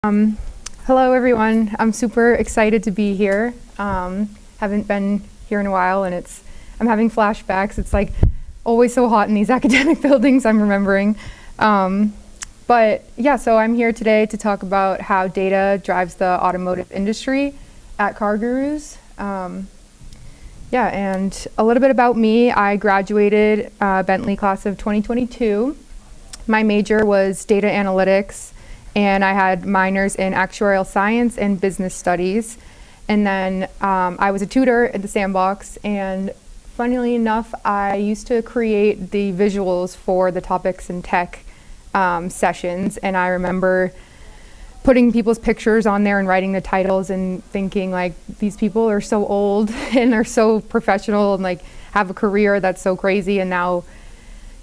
Hello everyone. I'm super excited to be here. Haven't been here in a while and I'm having flashbacks. It's like always so hot in these academic buildings, I'm remembering. But yeah, so I'm here today to talk about how data drives the automotive industry at CarGurus. Yeah, and a little bit about me. I graduated Bentley class of 2022. My major was data analytics, and I had minors in actuarial science and business studies. And then I was a tutor at the Sandbox, and funnily enough, I used to create the visuals for the topics in tech sessions, and I remember putting people's pictures on there and writing the titles and thinking like, these people are so old and they're so professional and like have a career that's so crazy, and now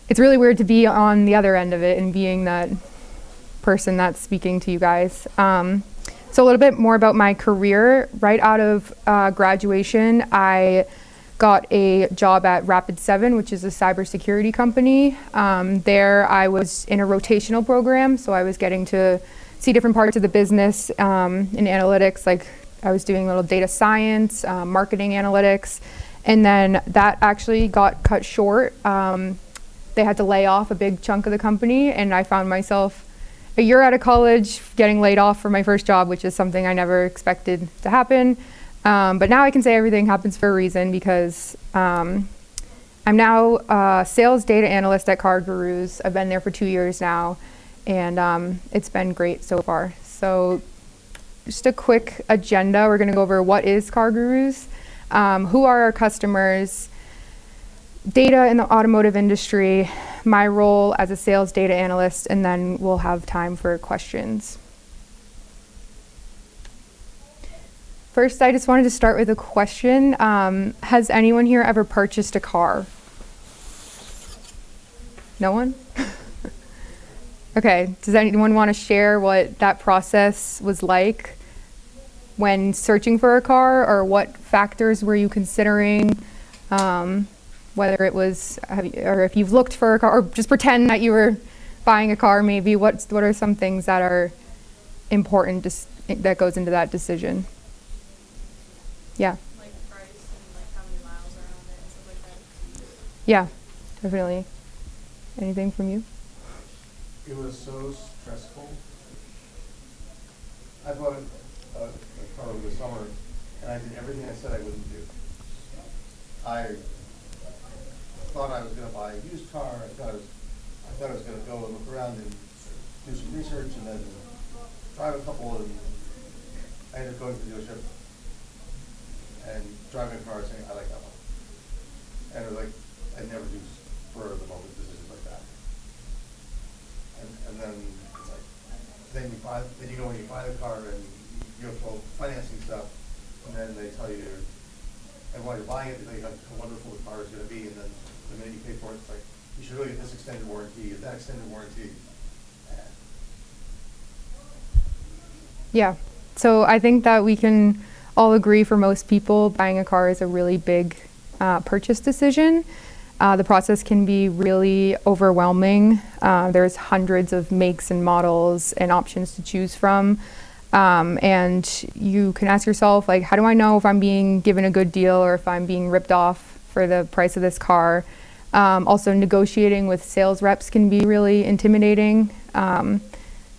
it's really weird to be on the other end of it and being that person that's speaking to you guys. So a little bit more about my career. Right out of graduation, I got a job at Rapid7, which is a cybersecurity company. There I was in a rotational program, so I was getting to see different parts of the business in analytics, like I was doing a little data science, marketing analytics, and then that actually got cut short. They had to lay off a big chunk of the company, and I found myself a year out of college getting laid off for my first job, which is something I never expected to happen. But now I can say everything happens for a reason, because I'm now a sales data analyst at CarGurus. I've been there for 2 years now, and it's been great so far. So just a quick agenda. We're gonna go over what is CarGurus, who are our customers, data in the automotive industry, my role as a sales data analyst, and then we'll have time for questions. First, I just wanted to start with a question. Has anyone here ever purchased a car? No one? Okay, does anyone want to share what that process was like when searching for a car, or what factors were you considering? Whether it was, or if you've looked for a car, or just pretend that you were buying a car maybe, what are some things that are important that goes into that decision? Yeah. Like price and like how many miles are on it and stuff like that. Yeah, definitely. Anything from you? It was so stressful. I bought a car over the summer, and I did everything I said I wouldn't do. I thought I was going to buy a used car. I thought I was going to go and look around and do some research, and then drive a couple, and I ended up going to the dealership and driving a car and saying, I like that one. And it was like, I never do spur of the moment decisions like that. And then it's like, then you go and you buy the car and you go through all the financing stuff, and then they tell you, and while you're buying it, they tell you how wonderful the car is going to be, and then the minute you pay for it, it's like, you should really get this extended warranty, and that extended warranty. Yeah, so I think that we can all agree, for most people, buying a car is a really big purchase decision. The process can be really overwhelming. There's hundreds of makes and models and options to choose from. And you can ask yourself, like, how do I know if I'm being given a good deal or if I'm being ripped off for the price of this car? Also, negotiating with sales reps can be really intimidating.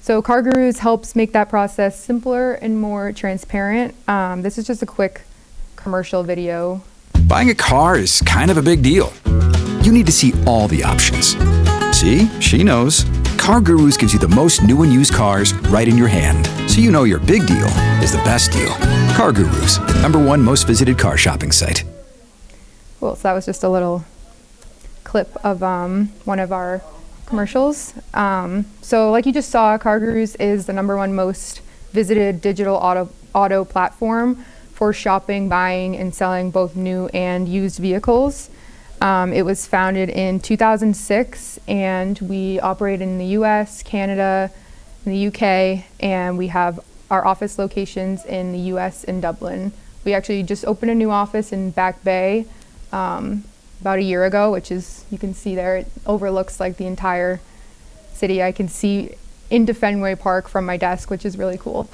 So CarGurus helps make that process simpler and more transparent. This is just a quick commercial video. Buying a car is kind of a big deal. You need to see all the options. See, she knows. CarGurus gives you the most new and used cars right in your hand, so you know your big deal is the best deal. CarGurus, the #1 most visited car shopping site. Cool, so that was just a little clip of one of our commercials. So like you just saw, CarGurus is the #1 most visited digital auto platform for shopping, buying, and selling both new and used vehicles. It was founded in 2006, and we operate in the US, Canada, and the UK, and we have our office locations in the US and Dublin. We actually just opened a new office in Back Bay about a year ago, which is, you can see there, it overlooks like the entire city. I can see into Fenway Park from my desk, which is really cool.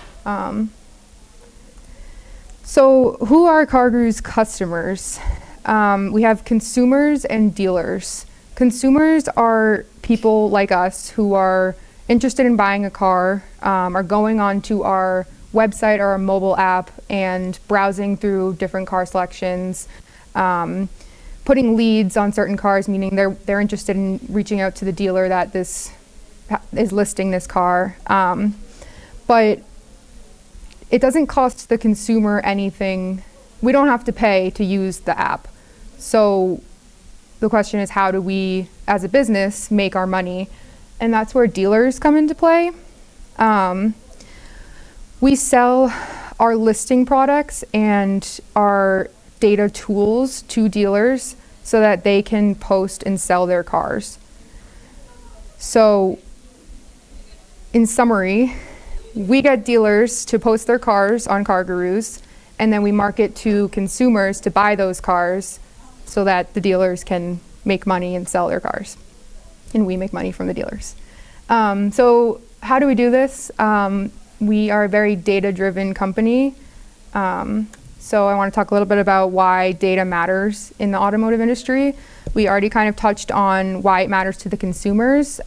So who are CarGurus customers? We have consumers and dealers. Consumers are people like us who are interested in buying a car, are going onto our website or our mobile app and browsing through different car selections, putting leads on certain cars, meaning they're interested in reaching out to the dealer that this is listing this car. But it doesn't cost the consumer anything. We don't have to pay to use the app. So the question is, how do we, as a business, make our money? And that's where dealers come into play. We sell our listing products and our data tools to dealers so that they can post and sell their cars. So in summary, we get dealers to post their cars on CarGurus, and then we market to consumers to buy those cars so that the dealers can make money and sell their cars. And we make money from the dealers. So how do we do this? We are a very data-driven company. So I want to talk a little bit about why data matters in the automotive industry. We already kind of touched on why it matters to the consumers.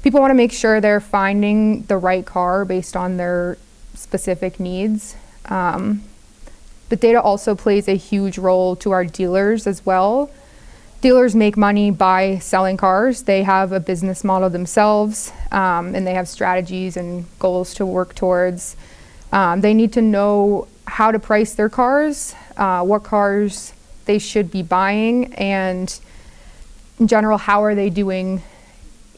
People want to make sure they're finding the right car based on their specific needs. The data also plays a huge role to our dealers as well. Dealers make money by selling cars. They have a business model themselves, and they have strategies and goals to work towards. They need to know how to price their cars, what cars they should be buying, and in general, how are they doing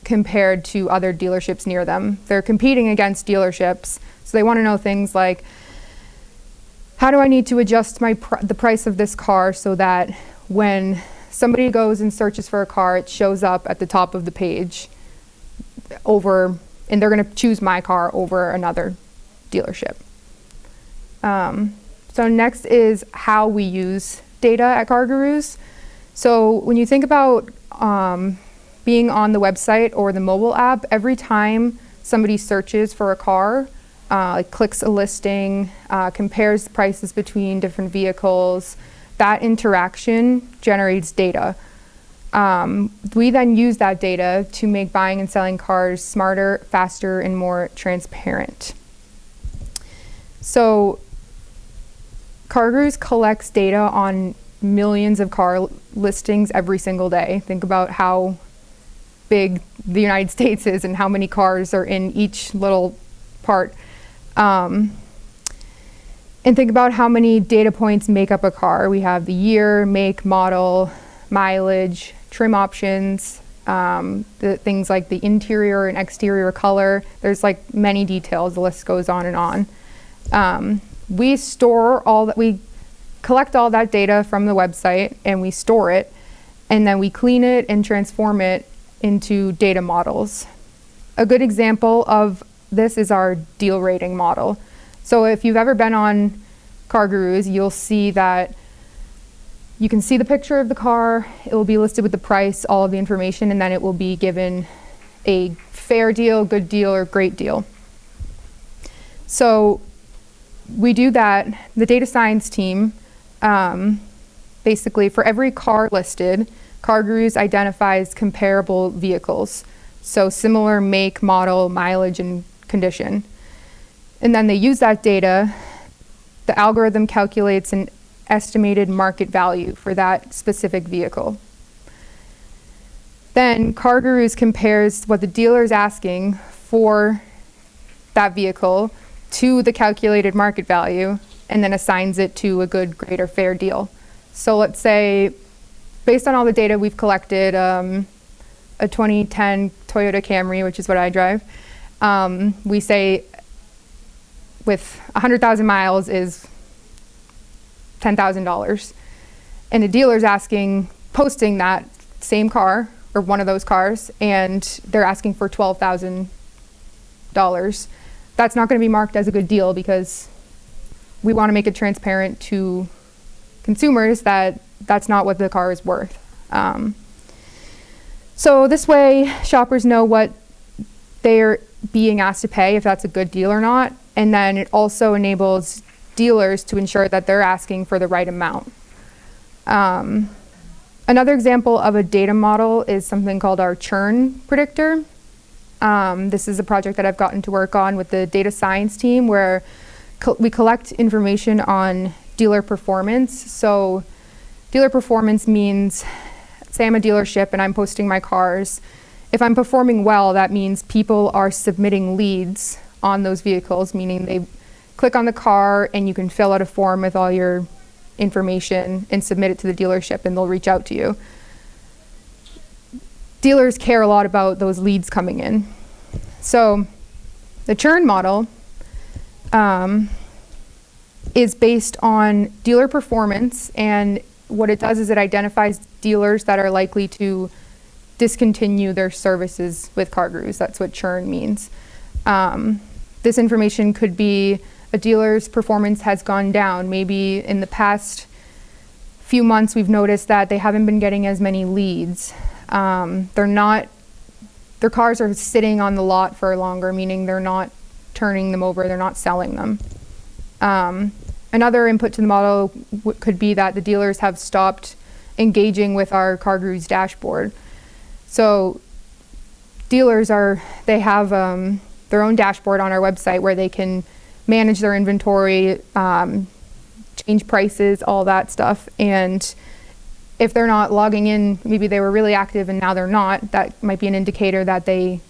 compared to other dealerships near them. They're competing against dealerships, so they want to know things like, how do I need to adjust the price of this car so that when somebody goes and searches for a car, it shows up at the top of the page and they're going to choose my car over another dealership. So next is how we use data at CarGurus. So when you think about being on the website or the mobile app, every time somebody searches for a car, clicks a listing, compares prices between different vehicles, that interaction generates data. We then use that data to make buying and selling cars smarter, faster, and more transparent. So CarGurus collects data on millions of car listings every single day. Think about how big the United States is and how many cars are in each little part. And think about how many data points make up a car. We have the year, make, model, mileage, trim options, the things like the interior and exterior color. There's like many details. The list goes on and on. We collect all that data from the website and we store it, and then we clean it and transform it into data models. A good example of this is our deal rating model. So if you've ever been on CarGurus, you'll see that you can see the picture of the car, it will be listed with the price, all of the information, and then it will be given a fair deal, good deal, or great deal. So we do that. The data science team, basically for every car listed, CarGurus identifies comparable vehicles. So similar make, model, mileage, and condition. And then they use that data. The algorithm calculates an estimated market value for that specific vehicle. Then CarGurus compares what the dealer is asking for that vehicle to the calculated market value and then assigns it to a good, great, or fair deal. So let's say, based on all the data we've collected, a 2010 Toyota Camry, which is what I drive, we say with 100,000 miles is $10,000. And the dealer's posting that same car, or one of those cars, and they're asking for $12,000. That's not going to be marked as a good deal because we want to make it transparent to consumers that that's not what the car is worth. So this way, shoppers know what they're being asked to pay, if that's a good deal or not. And then it also enables dealers to ensure that they're asking for the right amount. Another example of a data model is something called our churn predictor. This is a project that I've gotten to work on with the data science team, where we collect information on dealer performance. So dealer performance means, say I'm a dealership and I'm posting my cars. If I'm performing well, that means people are submitting leads on those vehicles, meaning they click on the car and you can fill out a form with all your information and submit it to the dealership, and they'll reach out to you. Dealers care a lot about those leads coming in. So the churn model is based on dealer performance, and what it does is it identifies dealers that are likely to discontinue their services with CarGurus. That's what churn means. This information could be a dealer's performance has gone down. Maybe in the past few months we've noticed that they haven't been getting as many leads. Their cars are sitting on the lot for longer, meaning they're not turning them over, they're not selling them. Another input to the model could be that the dealers have stopped engaging with our CarGurus dashboard. So dealers have their own dashboard on our website where they can manage their inventory, change prices, all that stuff. And if they're not logging in, maybe they were really active and now they're not, that might be an indicator that the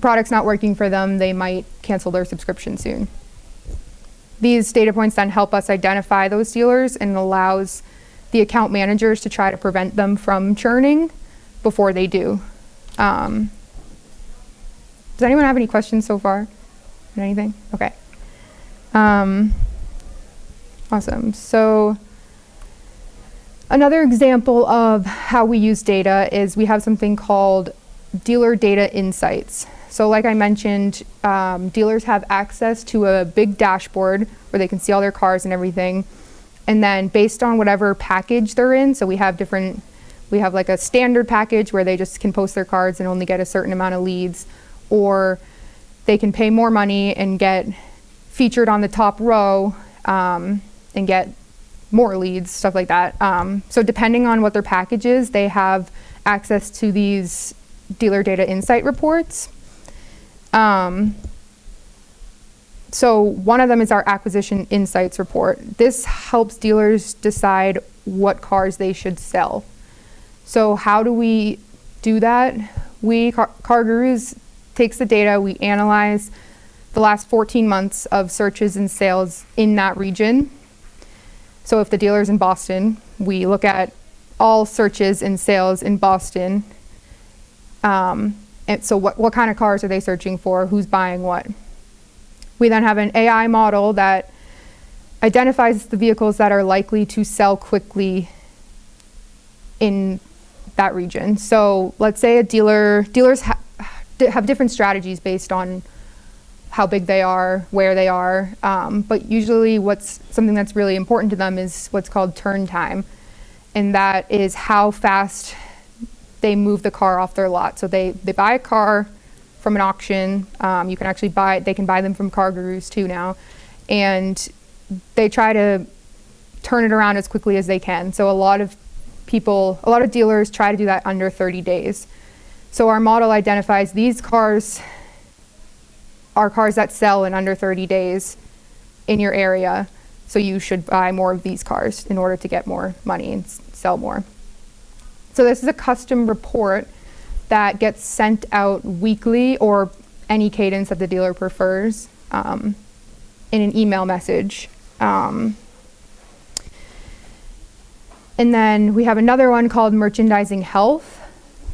product's not working for them. They might cancel their subscription soon. These data points then help us identify those dealers and allows the account managers to try to prevent them from churning before they do. Does anyone have any questions so far? Anything? Okay. Awesome. So another example of how we use data is we have something called dealer data insights. So like I mentioned, dealers have access to a big dashboard where they can see all their cars and everything. And then based on whatever package they're in, so we have like a standard package where they just can post their cars and only get a certain amount of leads, or they can pay more money and get featured on the top row and get more leads, stuff like that. So depending on what their package is, they have access to these dealer data insight reports. So one of them is our acquisition insights report. This helps dealers decide what cars they should sell. So how do we do that? CarGurus takes the data, we analyze the last 14 months of searches and sales in that region. So if the dealer's in Boston, we look at all searches and sales in Boston. And so what kind of cars are they searching for? Who's buying what? We then have an AI model that identifies the vehicles that are likely to sell quickly in that region. So let's say dealers have different strategies based on how big they are, where they are, but usually something that's really important to them is what's called turn time, and that is how fast they move the car off their lot. So they buy a car from an auction. They can buy them from CarGurus too now, and they try to turn it around as quickly as they can. So a lot of dealers try to do that under 30 days. So our model identifies these cars are cars that sell in under 30 days in your area. So you should buy more of these cars in order to get more money and sell more. So this is a custom report that gets sent out weekly or any cadence that the dealer prefers in an email message. And then we have another one called merchandising health.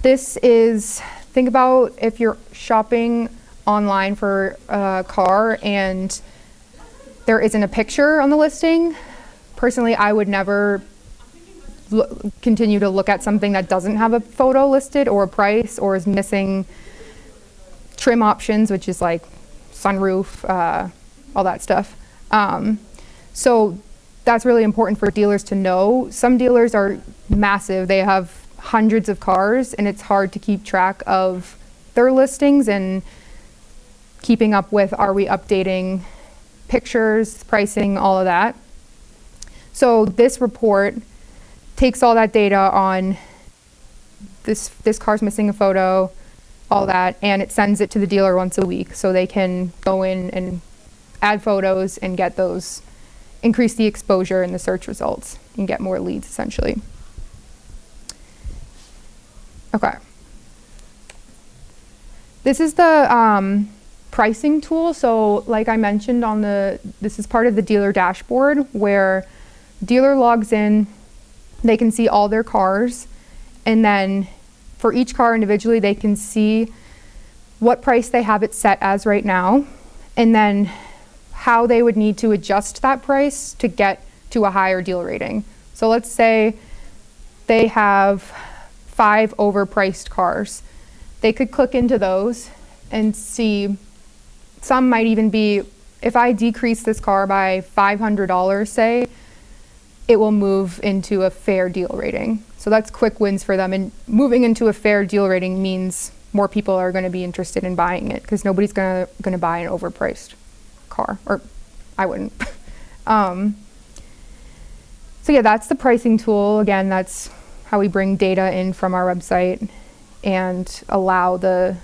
This is, think about if you're shopping online for a car and there isn't a picture on the listing. Personally, I would never continue to look at something that doesn't have a photo listed or a price or is missing trim options, which is like sunroof, all that stuff. So that's really important for dealers to know. Some dealers are massive. They have hundreds of cars and it's hard to keep track of their listings, and keeping up with, are we updating pictures, pricing, all of that. So this report takes all that data on this car's missing a photo, all that, and it sends it to the dealer once a week so they can go in and add photos and get those, increase the exposure in the search results and get more leads essentially. Okay. This is the pricing tool. So like I mentioned this is part of the dealer dashboard where dealer logs in, they can see all their cars, and then for each car individually, they can see what price they have it set as right now, and then how they would need to adjust that price to get to a higher deal rating. So let's say they have 5 overpriced cars. They could click into those and see, some might even be, if I decrease this car by $500, say, it will move into a fair deal rating. So that's quick wins for them. And moving into a fair deal rating means more people are going to be interested in buying it because nobody's going to buy an overpriced car, or I wouldn't. So yeah, that's the pricing tool. Again, that's how we bring data in from our website and allow the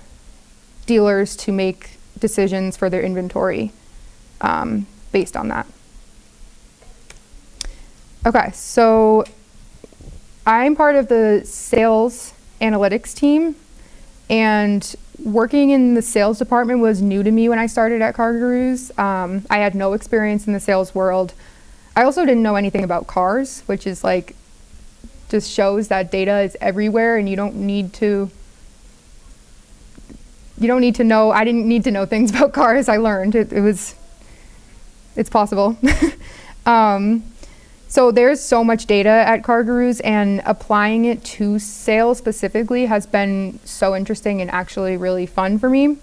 dealers to make decisions for their inventory based on that. Okay, so I'm part of the sales analytics team, and working in the sales department was new to me when I started at CarGurus. I had no experience in the sales world. I also didn't know anything about cars, which is like, just shows that data is everywhere and you don't need to know, I didn't need to know things about cars. I learned it's possible. So there's so much data at CarGurus, and applying it to sales specifically has been so interesting and actually really fun for me.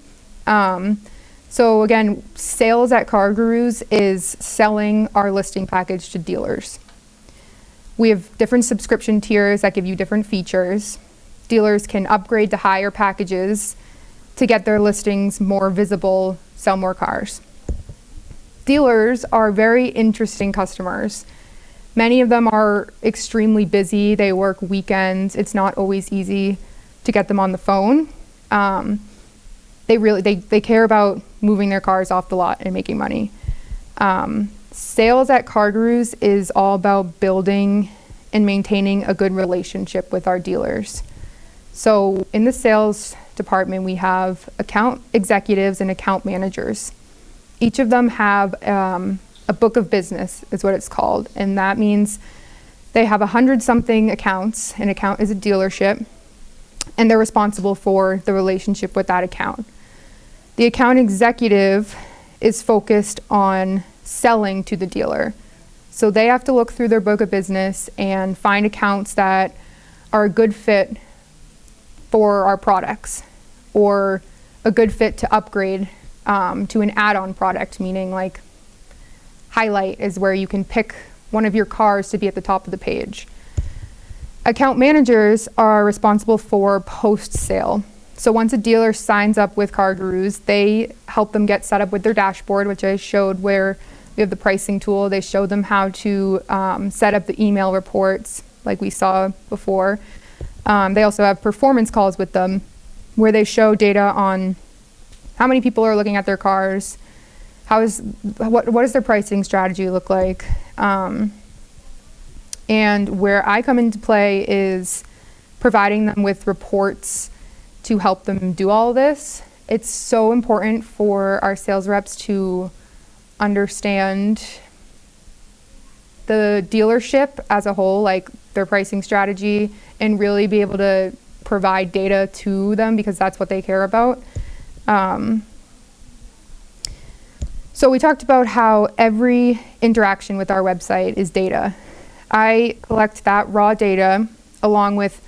So again, sales at CarGurus is selling our listing package to dealers. We have different subscription tiers that give you different features. Dealers can upgrade to higher packages to get their listings more visible, sell more cars. Dealers are very interesting customers. Many of them are extremely busy. They work weekends. It's not always easy to get them on the phone. They care about moving their cars off the lot and making money. Sales at CarGurus is all about building and maintaining a good relationship with our dealers. So in the sales department, we have account executives and account managers. Each of them have a book of business is what it's called. And that means they have 100-something accounts. An account is a dealership, and they're responsible for the relationship with that account. The account executive is focused on selling to the dealer. So they have to look through their book of business and find accounts that are a good fit for our products, or a good fit to upgrade to an add-on product, meaning like highlight is where you can pick one of your cars to be at the top of the page. Account managers are responsible for post-sale. So once a dealer signs up with CarGurus, they help them get set up with their dashboard, which I showed where we have the pricing tool. They show them how to set up the email reports like we saw before. They also have performance calls with them where they show data on how many people are looking at their cars, what does their pricing strategy look like? And where I come into play is providing them with reports to help them do all of this. It's so important for our sales reps to understand the dealership as a whole, like their pricing strategy, and really be able to provide data to them because that's what they care about. So we talked about how every interaction with our website is data. I collect that raw data along with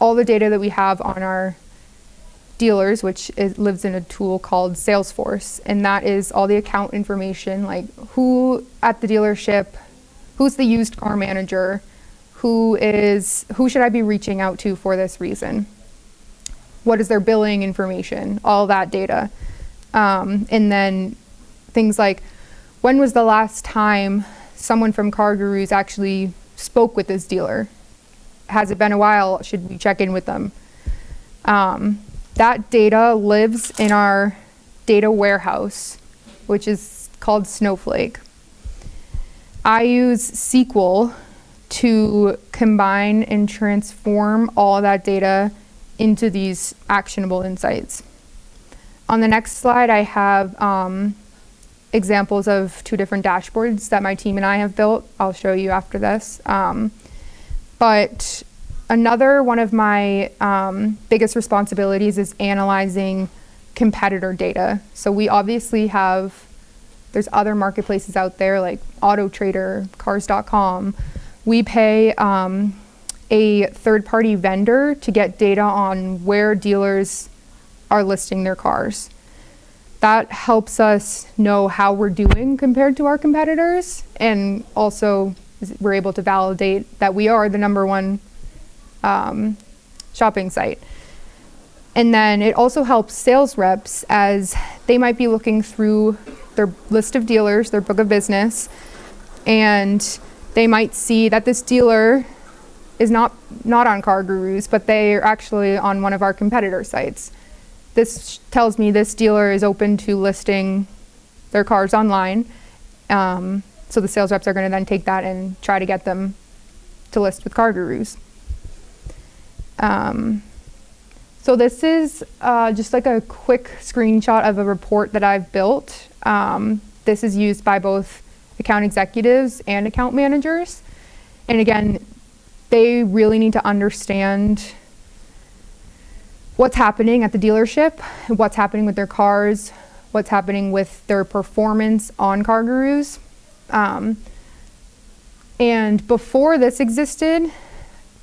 all the data that we have on our dealers, which lives in a tool called Salesforce. And that is all the account information, like who at the dealership, who's the used car manager, who should I be reaching out to for this reason? What is their billing information? All that data. And then things like, when was the last time someone from CarGurus actually spoke with this dealer? Has it been a while? Should we check in with them? That data lives in our data warehouse, which is called Snowflake. I use SQL to combine and transform all of that data into these actionable insights. On the next slide, I have examples of 2 different dashboards that my team and I have built. I'll show you after this. But another one of my biggest responsibilities is analyzing competitor data. So we obviously have, there's other marketplaces out there like AutoTrader, Cars.com. We pay a third-party vendor to get data on where dealers are listing their cars. That helps us know how we're doing compared to our competitors, and also we're able to validate that we are the #1 shopping site. And then it also helps sales reps, as they might be looking through their list of dealers, their book of business, and they might see that this dealer is not on CarGurus, but they are actually on one of our competitor sites. This tells me this dealer is open to listing their cars online. So the sales reps are going to then take that and try to get them to list with CarGurus. So this is just like a quick screenshot of a report that I've built. This is used by both account executives and account managers. And again, they really need to understand what's happening at the dealership, what's happening with their cars, what's happening with their performance on CarGurus. And before this existed,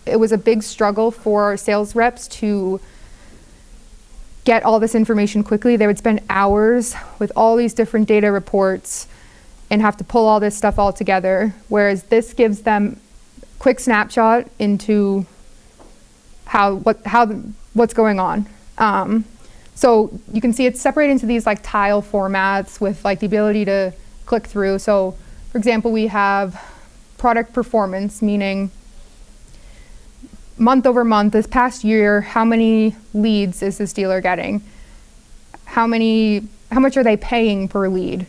it was a big struggle for sales reps to get all this information quickly. They would spend hours with all these different data reports and have to pull all this stuff all together, whereas this gives them a quick snapshot into what's going on. So you can see it's separated into these like tile formats with like the ability to click through. So for example, we have product performance, meaning month over month, this past year, how many leads is this dealer getting? How much are they paying per lead?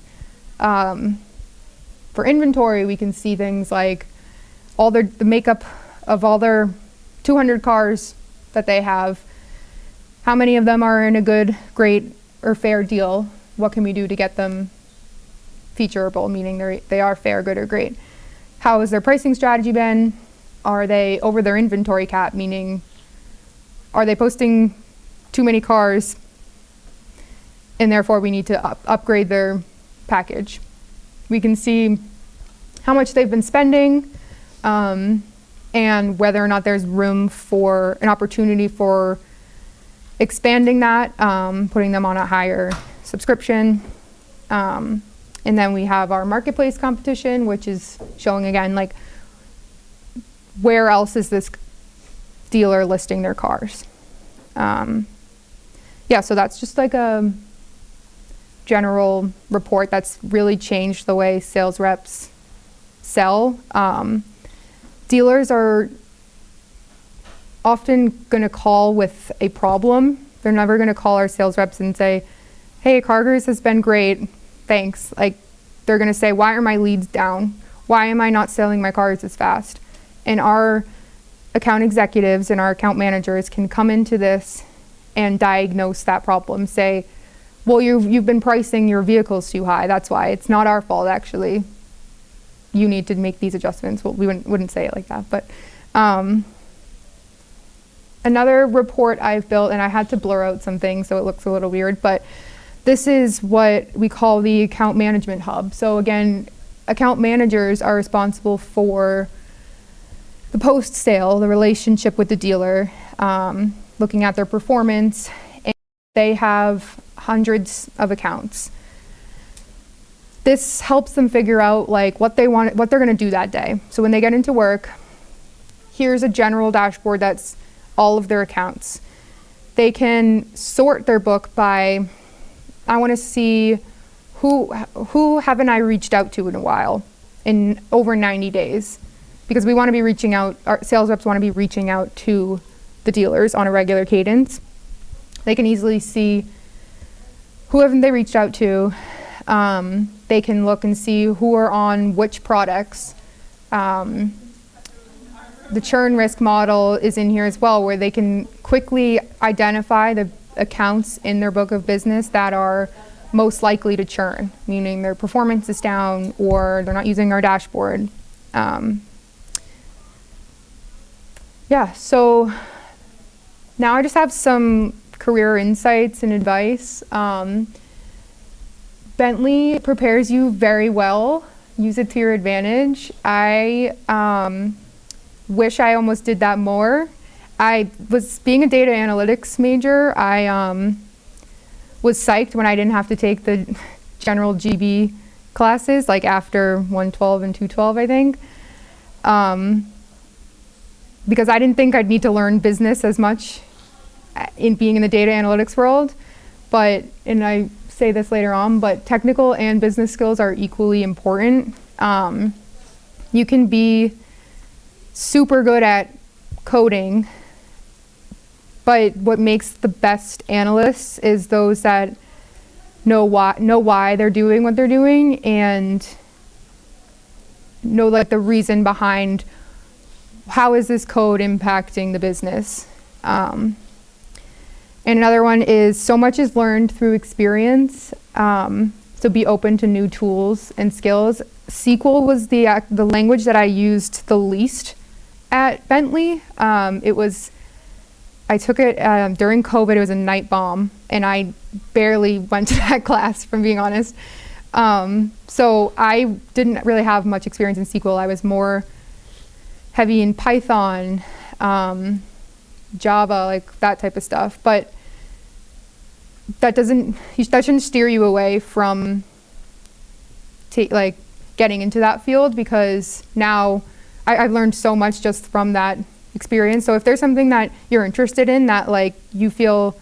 For inventory, we can see things like the makeup of all their 200 cars that they have. How many of them are in a good, great, or fair deal? What can we do to get them featureable, meaning they are fair, good, or great? How has their pricing strategy been? Are they over their inventory cap, meaning are they posting too many cars and therefore we need to upgrade their package? We can see how much they've been spending and whether or not there's room for an opportunity for expanding that, putting them on a higher subscription. And then we have our marketplace competition, which is showing again, like, where else is this dealer listing their cars? Yeah, so that's just like a general report that's really changed the way sales reps sell. Dealers are often going to call with a problem. They're never going to call our sales reps and say, hey, CarGurus has been great, thanks. Like, they're going to say, why are my leads down? Why am I not selling my cars as fast? And our account executives and our account managers can come into this and diagnose that problem. Say, well, you've been pricing your vehicles too high. That's why. It's not our fault, actually. You need to make these adjustments. Well, we wouldn't say it like that. But another report I've built, and I had to blur out some things so it looks a little weird, but this is what we call the account management hub. So again, account managers are responsible for the post-sale, the relationship with the dealer, looking at their performance, and they have hundreds of accounts. This helps them figure out like what they're going to do that day. So when they get into work, here's a general dashboard that's all of their accounts. They can sort their book by I want to see who haven't I reached out to in a while, in over 90 days, because we want to be reaching out, our sales reps want to be reaching out to the dealers on a regular cadence. They can easily see who haven't they reached out to. They can look and see who are on which products. The churn risk model is in here as well, where they can quickly identify the accounts in their book of business that are most likely to churn, meaning their performance is down or they're not using our dashboard. Yeah, so now I just have some career insights and advice. Bentley prepares you very well. Use it to your advantage. I wish I almost did that more. I was, being a data analytics major, I was psyched when I didn't have to take the general GB classes, like after 112 and 212, I think. Because I didn't think I'd need to learn business as much in being in the data analytics world. But, and I say this later on, but technical and business skills are equally important. You can be super good at coding, but what makes the best analysts is those that know why they're doing what they're doing and know like the reason behind how is this code impacting the business. And another one is so much is learned through experience. So be open to new tools and skills. SQL was the language that I used the least at Bentley. I took it during COVID. It was a night bomb, and I barely went to that class, from being honest. So I didn't really have much experience in SQL. I was more heavy in Python, Java, like that type of stuff. But that shouldn't steer you away from getting into that field, because now I've learned so much just from that experience. So if there's something that you're interested in that like you feel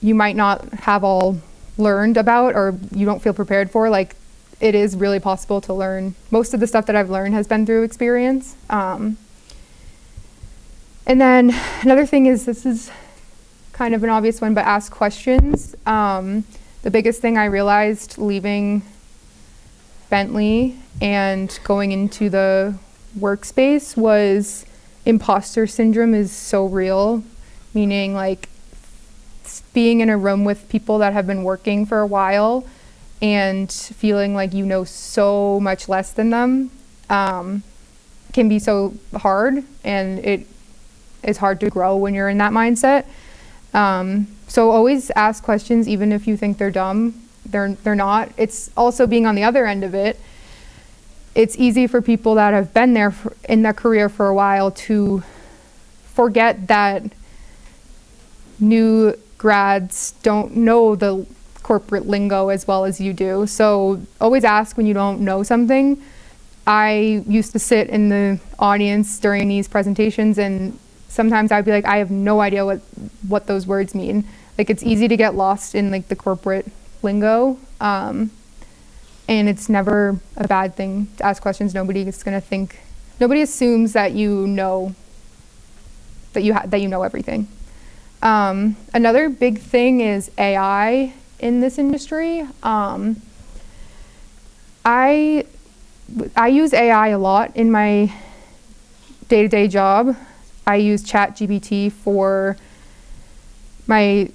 you might not have all learned about or you don't feel prepared for, like it is really possible to learn. Most of the stuff that I've learned has been through experience. And then another thing is, this is kind of an obvious one, but ask questions. The biggest thing I realized leaving Bentley and going into the workspace was imposter syndrome is so real, meaning like being in a room with people that have been working for a while and feeling like you know so much less than them can be so hard, and it is hard to grow when you're in that mindset. So always ask questions, even if you think they're dumb. They're not. It's also being on the other end of it. It's easy for people that have been there in their career for a while to forget that new grads don't know the corporate lingo as well as you do. So always ask when you don't know something. I used to sit in the audience during these presentations, and sometimes I'd be like, I have no idea what those words mean. Like, it's easy to get lost in like the corporate lingo. And it's never a bad thing to ask questions. Nobody assumes that you know everything. Another big thing is AI in this industry. I use AI a lot in my day-to-day job. I use ChatGPT for my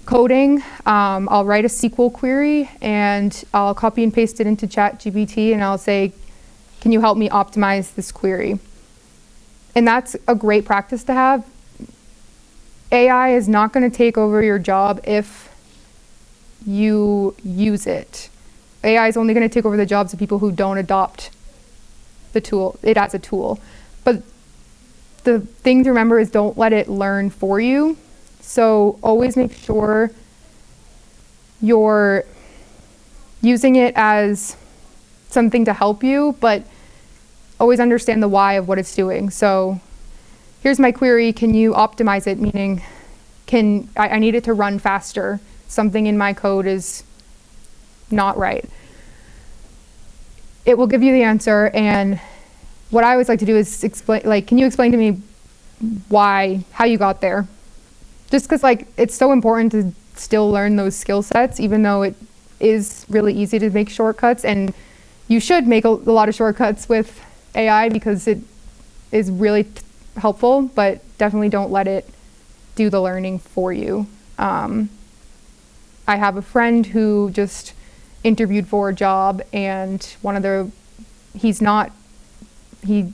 coding. I'll write a SQL query and I'll copy and paste it into ChatGPT, and I'll say, can you help me optimize this query? And that's a great practice to have. AI is not going to take over your job if you use it. AI is only going to take over the jobs of people who don't adopt it as a tool. But the thing to remember is, don't let it learn for you. So always make sure you're using it as something to help you, but always understand the why of what it's doing. So here's my query, can you optimize it? Meaning, I need it to run faster. something in my code is not right. It will give you the answer, and what I always like to do is explain, like, can you explain to me how you got there? Just because, like, it's so important to still learn those skill sets, even though it is really easy to make shortcuts, and you should make a lot of shortcuts with AI because it is really helpful, but definitely don't let it do the learning for you. I have a friend who just interviewed for a job, and he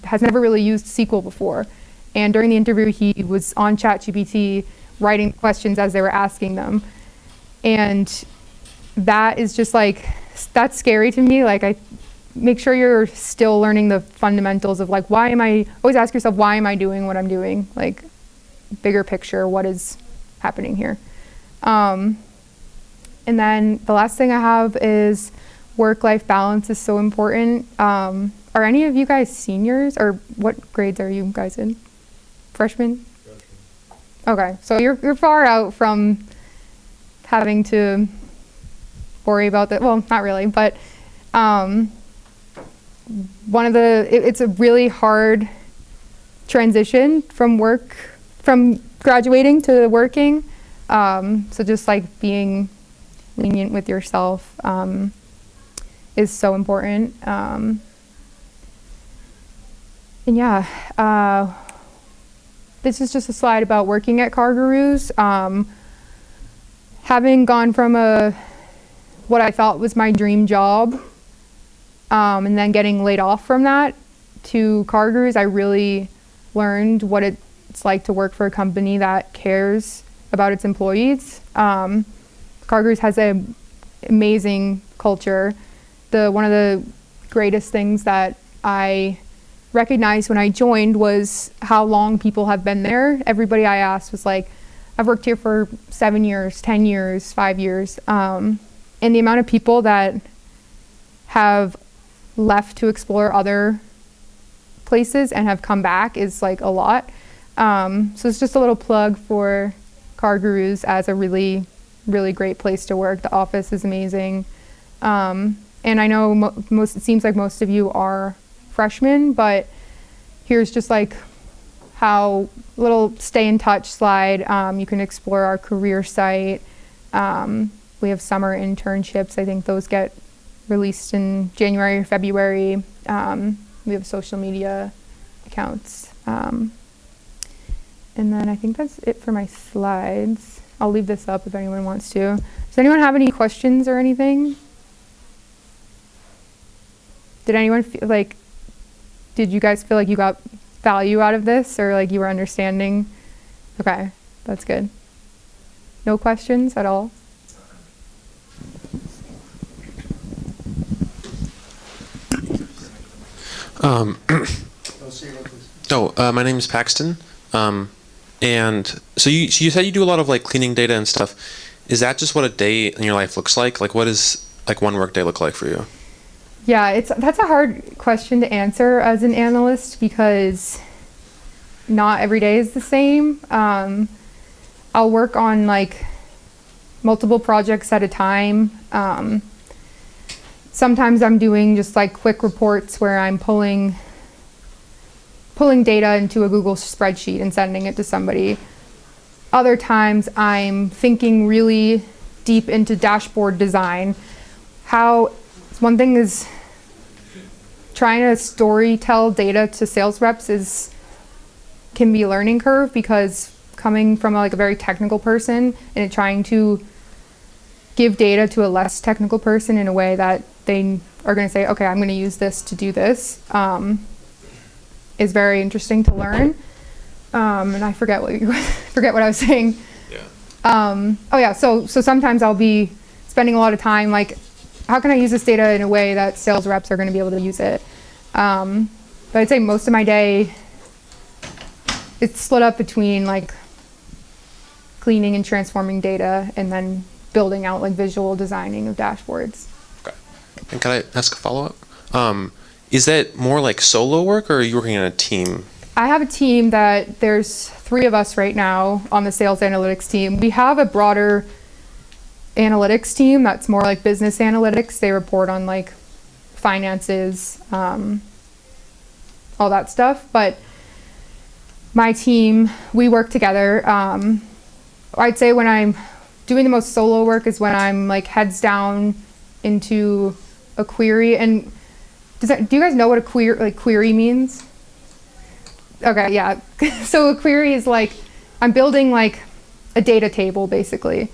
has never really used SQL before. And during the interview, he was on ChatGPT writing questions as they were asking them. And that is just like, that's scary to me. Like, I make sure you're still learning the fundamentals of, like, always ask yourself, why am I doing what I'm doing? Like, bigger picture, what is happening here? And then the last thing I have is work-life balance is so important. Are any of you guys seniors, or what grades are you guys in? Freshmen? Okay, so you're far out from having to worry about that. Well, not really, but it's a really hard transition from graduating to working. So just like being lenient with yourself is so important. And yeah, this is just a slide about working at CarGurus. Having gone from what I thought was my dream job, and then getting laid off from that to CarGurus, I really learned what it's like to work for a company that cares about its employees. CarGurus has an amazing culture. One of the greatest things that I recognized when I joined was how long people have been there. Everybody I asked was like, I've worked here for 7 years, 10 years, 5 years. And the amount of people that have left to explore other places and have come back is like a lot. So it's just a little plug for CarGurus as a really, really great place to work. The office is amazing. And I know it seems like most of you are freshmen, but here's just like how little stay in touch slide. You can explore our career site. We have summer internships. I think those get released in January or February. We have social media accounts. And then I think that's it for my slides. I'll leave this up if anyone wants to. Does anyone have any questions or anything? Did you guys feel like you got value out of this, or like you were understanding? Okay, that's good. No questions at all? My name is Paxton. And so you said you do a lot of like cleaning data and stuff. Is that just what a day in your life looks like? Like, what does like one work day look like for you? Yeah, that's a hard question to answer as an analyst because not every day is the same. I'll work on like multiple projects at a time. Sometimes I'm doing just like quick reports where I'm pulling data into a Google spreadsheet and sending it to somebody. Other times I'm thinking really deep into dashboard design. One thing is trying to story tell data to sales reps can be a learning curve, because coming from like a very technical person and trying to give data to a less technical person in a way that they are going to say, okay, I'm going to use this to do this, is very interesting to learn. And I forget what I was saying. Yeah. So sometimes I'll be spending a lot of time like, how can I use this data in a way that sales reps are going to be able to use it? But I'd say most of my day, it's split up between like cleaning and transforming data and then building out like visual designing of dashboards. Okay. And can I ask a follow-up? Is that more like solo work, or are you working in a team? I have a team that there's 3 of us right now on the sales analytics team. We have a broader analytics team that's more like business analytics. They report on like finances, all that stuff. But my team, we work together. I'd say when I'm doing the most solo work is when I'm like heads down into a query. And do you guys know what a query means? Okay, yeah. So a query is like, I'm building like a data table basically.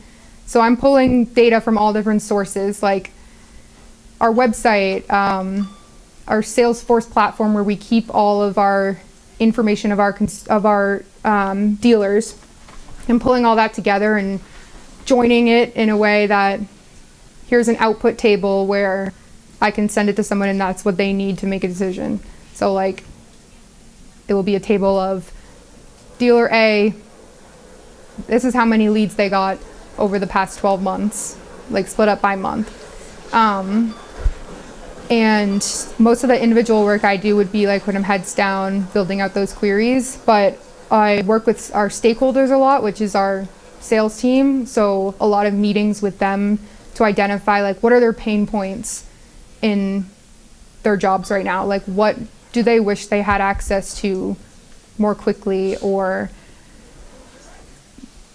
So I'm pulling data from all different sources, like our website, our Salesforce platform where we keep all of our information of our dealers, and pulling all that together and joining it in a way that here's an output table where I can send it to someone and that's what they need to make a decision. So like it will be a table of dealer A, this is how many leads they got over the past 12 months, like split up by month. And most of the individual work I do would be like when I'm heads down building out those queries, but I work with our stakeholders a lot, which is our sales team. So a lot of meetings with them to identify like what are their pain points in their jobs right now? Like what do they wish they had access to more quickly, or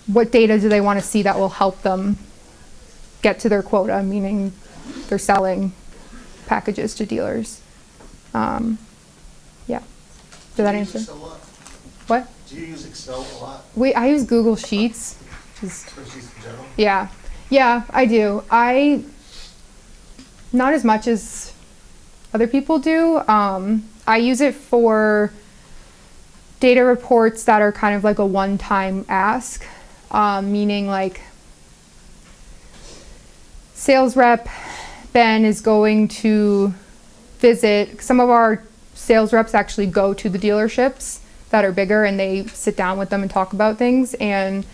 what data do they want to see that will help them get to their quota, meaning they're selling packages to dealers. Yeah. Did that answer? Excel a lot? What? Do you use Excel a lot? I use Google Sheets. Spreadsheets in general? Yeah. Yeah, I do. Not as much as other people do. I use it for data reports that are kind of like a one-time ask, meaning like sales rep Ben is going to visit. Some of our sales reps actually go to the dealerships that are bigger and they sit down with them and talk about things. And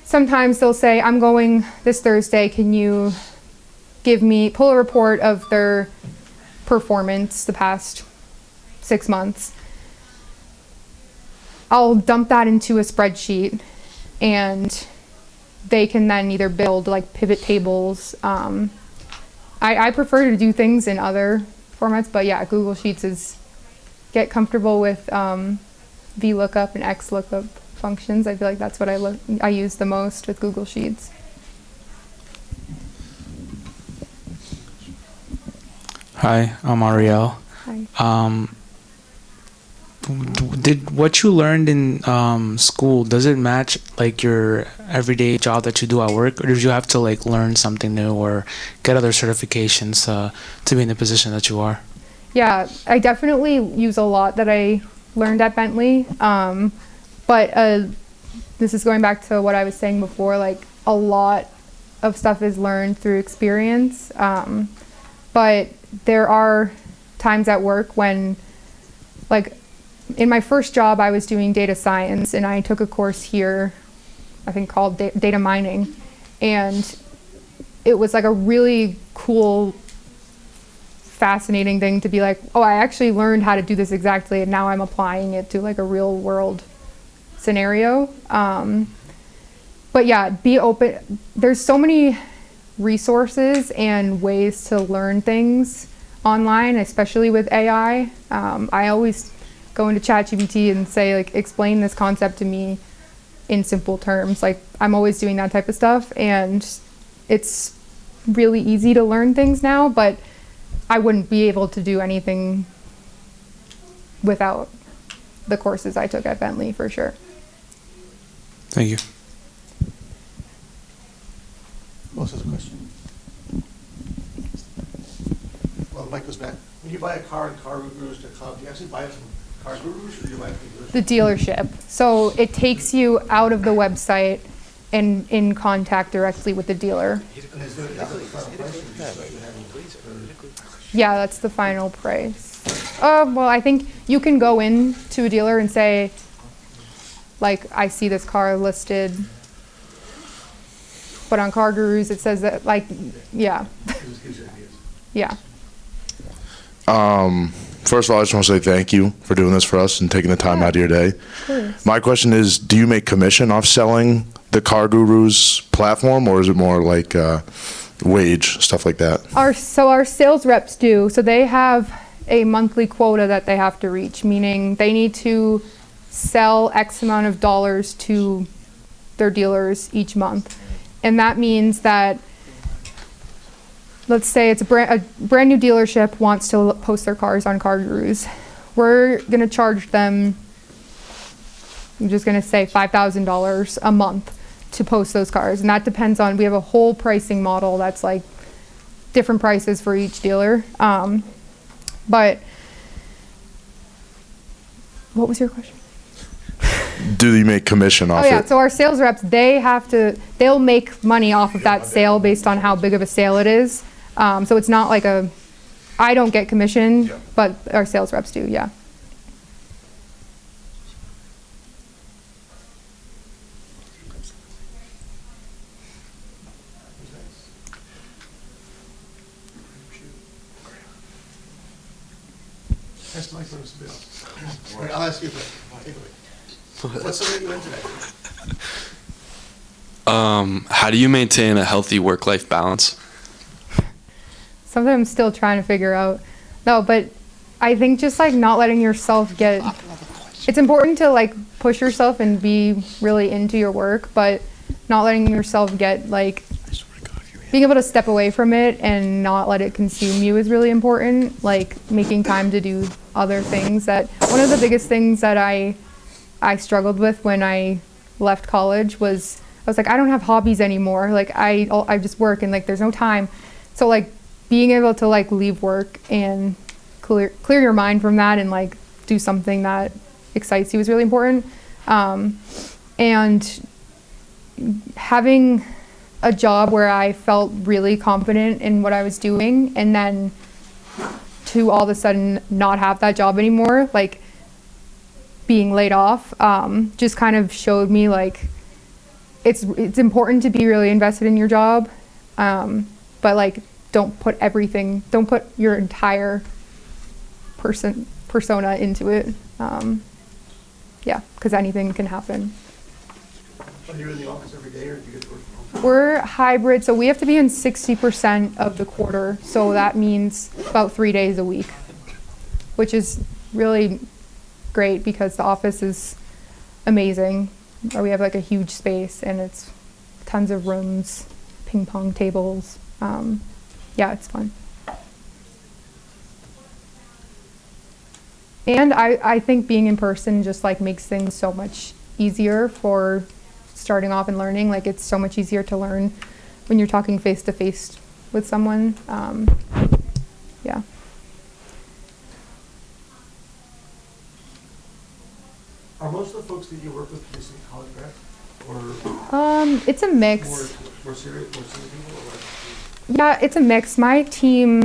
sometimes they'll say, I'm going this Thursday, can you pull a report of their performance the past 6 months. I'll dump that into a spreadsheet and they can then either build like pivot tables. I prefer to do things in other formats, but yeah, Google Sheets is get comfortable with VLOOKUP and XLOOKUP functions. I feel like that's what I use the most with Google Sheets. Hi, I'm Ariel. Hi. Did what you learned in school, does it match like your everyday job that you do at work, or did you have to like learn something new or get other certifications to be in the position that you are? Yeah, I definitely use a lot that I learned at Bentley. But this is going back to what I was saying before, like a lot of stuff is learned through experience. But there are times at work when, like in my first job, I was doing data science and I took a course here, I think called data mining. And it was like a really cool, fascinating thing to be like, oh, I actually learned how to do this exactly, and now I'm applying it to like a real world scenario. But yeah, be open. There's so many resources and ways to learn things online, especially with AI. I always go into ChatGPT and say like, explain this concept to me in simple terms. Like I'm always doing that type of stuff, and it's really easy to learn things now, but I wouldn't be able to do anything without the courses I took at Bentley, for sure. Thank you. Who else has a question? Well, the mic goes back. When you buy a car in CarGurus.com, do you actually buy it from CarGurus, or do you buy it from The dealership. So it takes you out of the website and in contact directly with the dealer. Yeah, that's the final price. Well, I think you can go in to a dealer and say, like, I see this car listed, but on CarGurus it says that, like, yeah. Yeah. First of all, I just want to say thank you for doing this for us and taking the time out of your day. Of course. My question is, do you make commission off selling the CarGurus platform, or is it more like wage, stuff like that? Our sales reps do. So they have a monthly quota that they have to reach, meaning they need to sell X amount of dollars to their dealers each month. And that means that, let's say it's a brand new dealership wants to post their cars on CarGurus. We're going to charge them, I'm just going to say $5,000 a month to post those cars. And that depends on, we have a whole pricing model that's like different prices for each dealer. But what was your question? Do you make commission off Oh yeah, it? so our sales reps, they'll make money off of that sale based on how big of a sale it is. So it's not like I don't get commission, but our sales reps do, yeah. That's my first bill. Wait, I'll ask you a question. What's the rate you in today? How do you maintain a healthy work-life balance? Something I'm still trying to figure out. No, but I think just like not letting yourself get, it's important to like push yourself and be really into your work, but not letting yourself get like, being able to step away from it and not let it consume you is really important. Like making time to do other things. That one of the biggest things that I struggled with when I left college was, I was like, I don't have hobbies anymore. Like I just work and like there's no time. So like being able to like leave work and clear your mind from that and like do something that excites you is really important. And having a job where I felt really confident in what I was doing, and then to all of a sudden not have that job anymore, like being laid off, just kind of showed me like it's important to be really invested in your job, but like don't put your entire persona into it. Yeah, because anything can happen. Are you in the office every day, or do you get to work from home? We're hybrid, so we have to be in 60% of the quarter. So that means about 3 days a week, which is really great because the office is amazing. We have like a huge space and it's tons of rooms, ping pong tables. Yeah, it's fun. And I think being in person just like makes things so much easier for starting off and learning. Like it's so much easier to learn when you're talking face to face with someone. Yeah. Are most of the folks that you work with recent college grads, or It's a mix. more serious people, or what? Yeah, it's a mix. My team,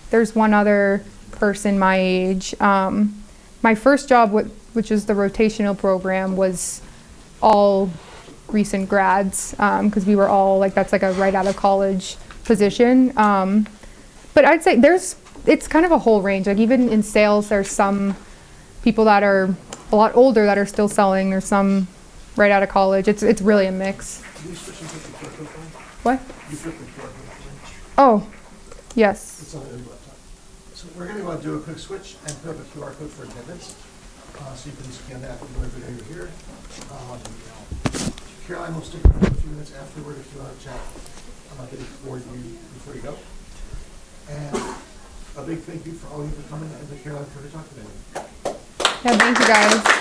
there's one other person my age. My first job, which is the rotational program, was all recent grads because we were all like, that's like a right out of college position. But I'd say it's kind of a whole range. Like even in sales, there's some people that are a lot older that are still selling. There's some right out of college. It's really a mix. What? Oh, yes. It's on the laptop. So we're going to do a quick switch and put up a QR code for attendance. So you can scan that whenever you're here. Caroline will stick around for a few minutes afterward if you want to chat. I'm not getting bored you before you go. And a big thank you for all of you for coming and to Caroline for her talk today. Yeah, thank you guys.